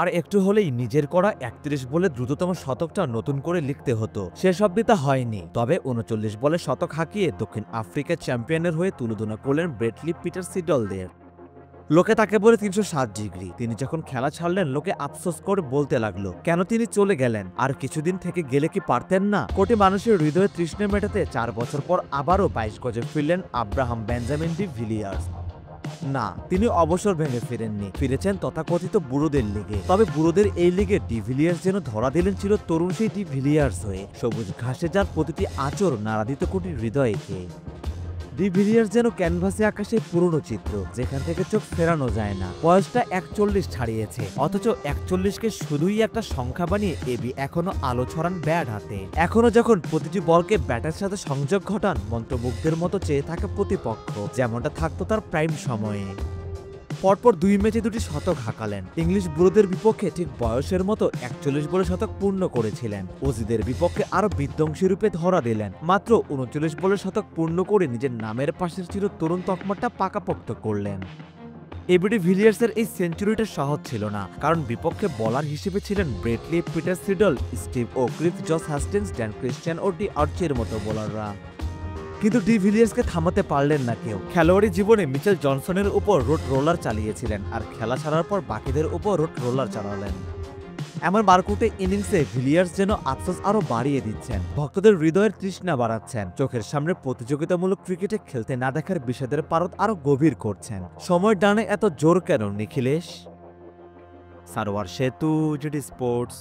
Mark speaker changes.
Speaker 1: আর একটু হলেই নিজের করা ৩১ বলে দ্রুততম শতকটা নতুন করে লিখতে হতো। শেষ অবধি তা হয়নি, তবে ৩৯ বলে শতক হাঁকিয়ে দক্ষিণ আফ্রিকা চ্যাম্পিয়নের হয়ে তুলোধনা করলেন ব্রেটলি পিটার সিডলদের। লোকে তাকে বলে ৩০৭ ডিগ্রি। তিনি যখন খেলা ছাড়লেন লোকে আফসোস করে বলতে লাগলো, কেন তিনি চলে গেলেন, আর কিছুদিন থেকে গেলে কি পারতেন না? কোটি মানুষের হৃদয়ে তৃষ্ণা মেটাতে ৪ বছর পর আবারও ২২ গজে ফিরলেন আব্রাহাম বেঞ্জামিন ডি ভিলিয়ার্স। না, তিনি অবসর ভেঙে ফিরেননি, ফিরেছেন তথাকথিত বুড়োদের লিগে। তবে বুড়োদের এই লিগে ডিভিলিয়ার্স যেন ধরা দিলেন ছিল তরুণ সেই ডিভিলিয়ার্স হয়ে, সবুজ ঘাসে যার প্রতিটি আঁচড় নাড়া দিত কোটি হৃদয়কে। ডিভিলিয়ার্স যেন ক্যানভাসে আকাশে পুরনো চিত্র, যেখান থেকে চোখ ফেরানো যায় না। বয়সটা ৪১ ছাড়িয়েছে, অথচ ৪১কে শুধুই একটা সংখ্যা বানিয়ে এবি এখনো আলো ছড়ান ব্যাট হাতে। এখনো যখন প্রতিটি বলকে ব্যাটের সাথে সংযোগ ঘটান, মন্ত্রমুগ্ধের মতো চেয়ে থাকে প্রতিপক্ষ, যেমনটা থাকতো তার প্রাইম সময়ে। পরপর ২ ম্যাচে ২টি শতক হাঁকালেন। ইংলিশ বুড়োদের বিপক্ষে ঠিক বয়সের মতো ৪১ বলে শতক পূর্ণ করেছিলেন। অজিদের বিপক্ষে আরো বিধ্বংসী রূপে ধরা দিলেন। মাত্র ৩৯ বলে শতক পূর্ণ করে নিজের নামের পাশের চির তরুণ তকমাটা পাকাপোক্ত করলেন। এবিডি ভিলিয়ার্সের এই সেঞ্চুরিটা সহজ ছিল না, কারণ বিপক্ষে বোলার হিসেবে ছিলেন Brett Lee, Peter Siddle, Steve O'Keefe, Josh Hastings, Dan Christian ও ডি আর্চির মতো বোলাররা। কিন্তু ডি ভিলিয়ার্সকে থামাতে পারলেন না কেউ। খেলোয়াড়ি জীবনে মিচেল জনসনের উপর রোড রোলার চালিয়েছিলেন, আর খেলা ছাড়ার পর বাকিদের উপর রোড রোলার চালালেন। এমন বারকুটে ইনিংসে ভিলিয়ার্স যেন আফসোস আরো বাড়িয়ে দিচ্ছেন, ভক্তদের হৃদয়ের তৃষ্ণা বাড়াচ্ছেন, চোখের সামনে প্রতিযোগিতামূলক ক্রিকেটে খেলতে না দেখার বিষাদের পারদ আরো গভীর করছেন। সময় ডানে এত জোর কেন নিখিলেশ? সারোয়ার সেতু, জিডি স্পোর্টস।